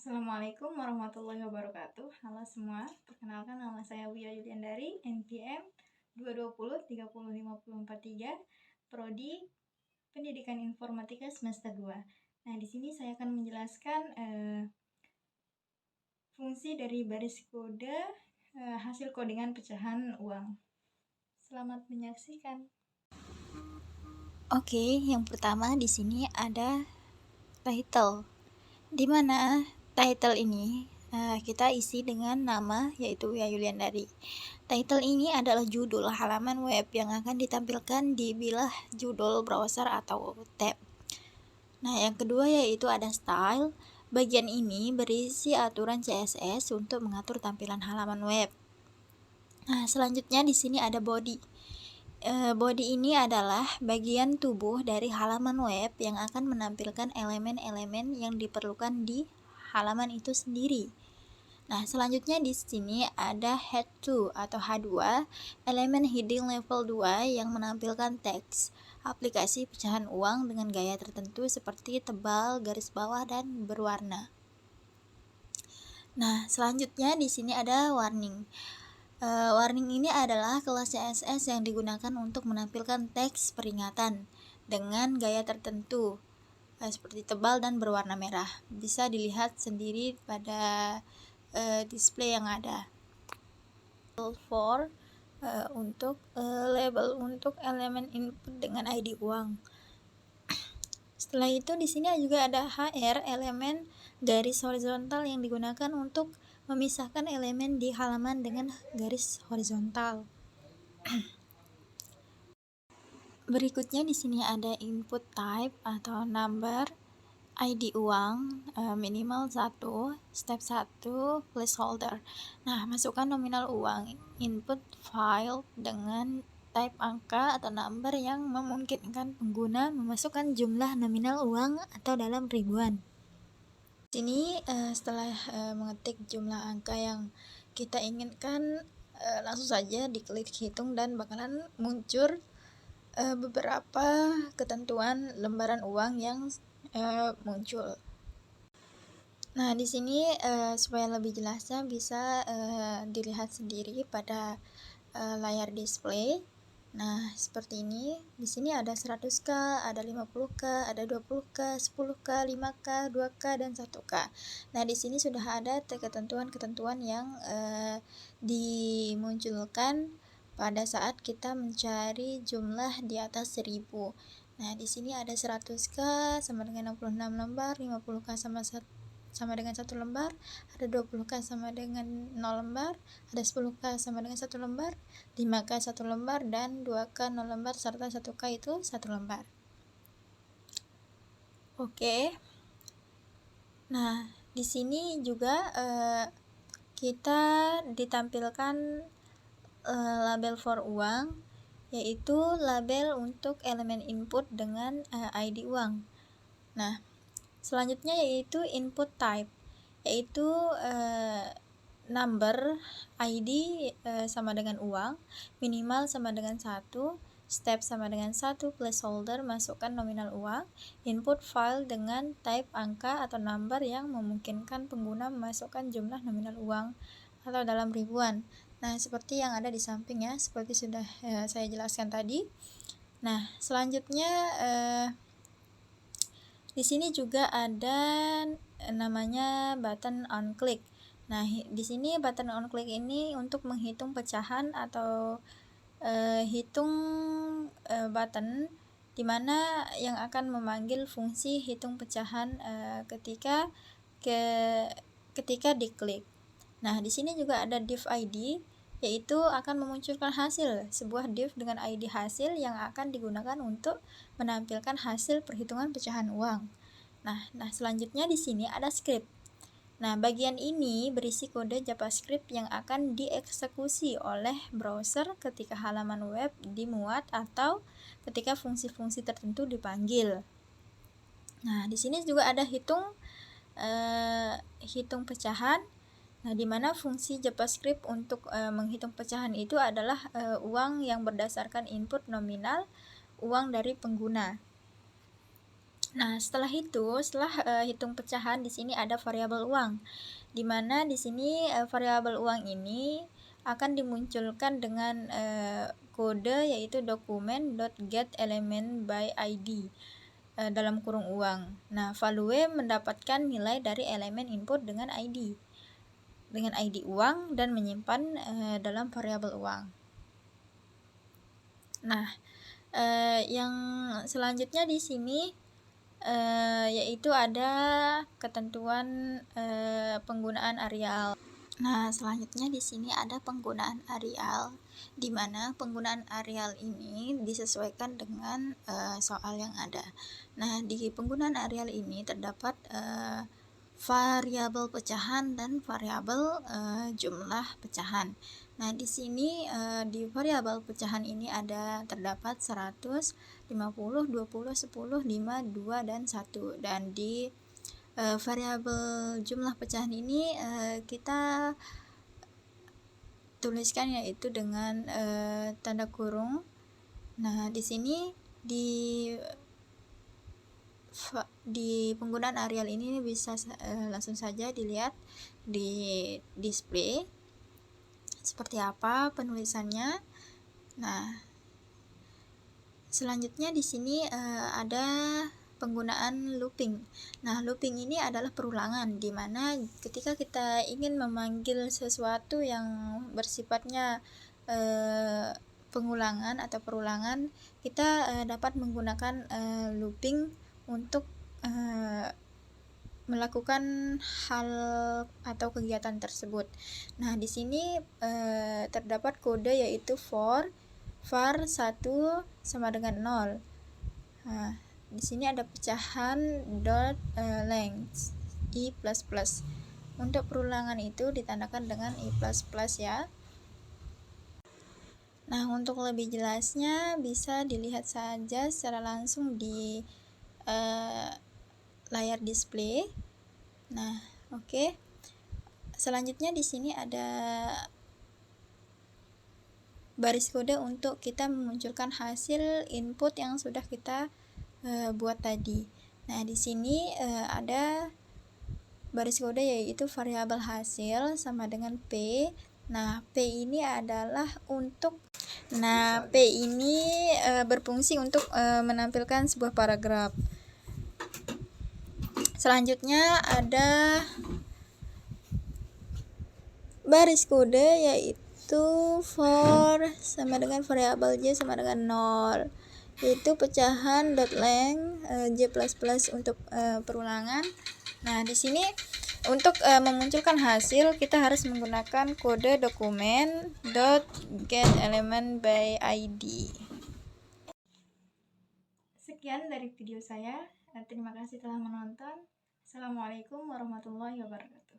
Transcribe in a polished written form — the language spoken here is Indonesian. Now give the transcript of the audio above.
Assalamualaikum warahmatullahi wabarakatuh. Halo semua, perkenalkan nama saya Wia Yuliandari, NPM 220305043, Prodi Pendidikan Informatika semester 2. Nah, di sini saya akan menjelaskan fungsi dari baris kode hasil kodingan pecahan uang. Selamat menyaksikan. Oke, yang pertama di sini ada title, di mana title ini kita isi dengan nama, yaitu Wia Yuliandari. Title ini adalah judul halaman web yang akan ditampilkan di bilah judul browser atau tab. Nah, yang kedua yaitu ada style. Bagian ini berisi aturan CSS untuk mengatur tampilan halaman web. Nah, selanjutnya di sini ada body. Body ini adalah bagian tubuh dari halaman web yang akan menampilkan elemen-elemen yang diperlukan di halaman itu sendiri. Nah, selanjutnya di sini ada H2 atau H2, elemen heading level 2 yang menampilkan teks, aplikasi pecahan uang dengan gaya tertentu seperti tebal, garis bawah, dan berwarna. Nah, selanjutnya di sini ada warning. Warning ini adalah kelas CSS yang digunakan untuk menampilkan teks peringatan dengan gaya tertentu seperti tebal dan berwarna merah. Bisa dilihat sendiri pada display yang ada. For untuk label untuk elemen input dengan ID uang. Setelah itu di sini juga ada HR, elemen garis horizontal yang digunakan untuk memisahkan elemen di halaman dengan garis horizontal. Berikutnya di sini ada input type atau number, ID uang, minimal 1, step 1, placeholder. Nah, masukkan nominal uang, input file dengan type angka atau number yang memungkinkan pengguna memasukkan jumlah nominal uang atau dalam ribuan. Sini setelah mengetik jumlah angka yang kita inginkan, langsung saja diklik hitung dan bakalan muncul beberapa ketentuan lembaran uang yang muncul. Nah, di sini supaya lebih jelasnya bisa dilihat sendiri pada layar display. Nah, seperti ini. Di sini ada 100K, ada 50K, ada 20K, 10K, 5K, 2K, dan 1K. Nah, di sini sudah ada ketentuan-ketentuan yang dimunculkan pada saat kita mencari jumlah di atas 1000. Nah, di sini ada 100K sama dengan 66 lembar, 50K sama dengan 1 lembar, ada 20K sama dengan 0 lembar, ada 10K sama dengan 1 lembar, 5K 1 lembar, dan 2K 0 lembar, serta 1K itu 1 lembar. Oke. Nah, di sini juga kita ditampilkan label for uang, yaitu label untuk elemen input dengan ID uang. Nah, selanjutnya yaitu input type, yaitu number, ID sama dengan uang, minimal sama dengan 1, step sama dengan 1, placeholder masukkan nominal uang, input file dengan type angka atau number yang memungkinkan pengguna memasukkan jumlah nominal uang atau dalam ribuan. Nah, seperti yang ada di samping ya, seperti sudah saya jelaskan tadi. Nah, selanjutnya di sini juga ada namanya button on click. Nah, di sini button on click ini untuk menghitung pecahan atau hitung button, di mana yang akan memanggil fungsi hitung pecahan ketika diklik. Nah, di sini juga ada div ID, yaitu akan memunculkan hasil, sebuah div dengan ID hasil yang akan digunakan untuk menampilkan hasil perhitungan pecahan uang. Nah, selanjutnya di sini ada script. Nah, bagian ini berisi kode JavaScript yang akan dieksekusi oleh browser ketika halaman web dimuat atau ketika fungsi-fungsi tertentu dipanggil. Nah, di sini juga ada hitung pecahan. Nah, di mana fungsi JavaScript untuk menghitung pecahan itu adalah uang yang berdasarkan input nominal uang dari pengguna. Nah, setelah hitung pecahan, di sini ada variabel uang, di mana di sini variabel uang ini akan dimunculkan dengan kode yaitu document.getElementById dalam kurung uang. Nah, value mendapatkan nilai dari elemen input dengan ID uang dan menyimpan dalam variabel uang. Nah, yang selanjutnya di sini yaitu ada ketentuan penggunaan areal. Nah, selanjutnya di sini ada penggunaan areal, di mana penggunaan areal ini disesuaikan dengan soal yang ada. Nah, di penggunaan areal ini terdapat variabel pecahan dan variabel jumlah pecahan. Nah, di sini di variabel pecahan ini terdapat 100, 50, 20, 10, 5, 2, dan 1. Dan di variabel jumlah pecahan ini kita tuliskan yaitu dengan tanda kurung. Nah, di sini di penggunaan areal ini bisa langsung saja dilihat di display seperti apa penulisannya. Nah, selanjutnya di sini ada penggunaan looping. Nah, looping ini adalah perulangan, di mana ketika kita ingin memanggil sesuatu yang bersifatnya pengulangan atau perulangan, kita dapat menggunakan looping untuk melakukan hal atau kegiatan tersebut. Nah, di sini terdapat kode yaitu var 1 sama dengan 0. Nah, di sini ada pecahan length i++. Untuk perulangan itu ditandakan dengan i++ ya. Nah, untuk lebih jelasnya bisa dilihat saja secara langsung di layar display. Nah, oke. Selanjutnya di sini ada baris kode untuk kita memunculkan hasil input yang sudah kita buat tadi. Nah, di sini ada baris kode yaitu variabel hasil sama dengan P. Nah, P ini adalah berfungsi untuk menampilkan sebuah paragraf. Selanjutnya ada baris kode yaitu for sama dengan variabel j sama dengan 0, yaitu pecahan .length j++ untuk perulangan. Nah, di sini untuk memunculkan hasil kita harus menggunakan kode document.getElementById. Sekian dari video saya. Terima kasih telah menonton. Assalamualaikum warahmatullahi wabarakatuh.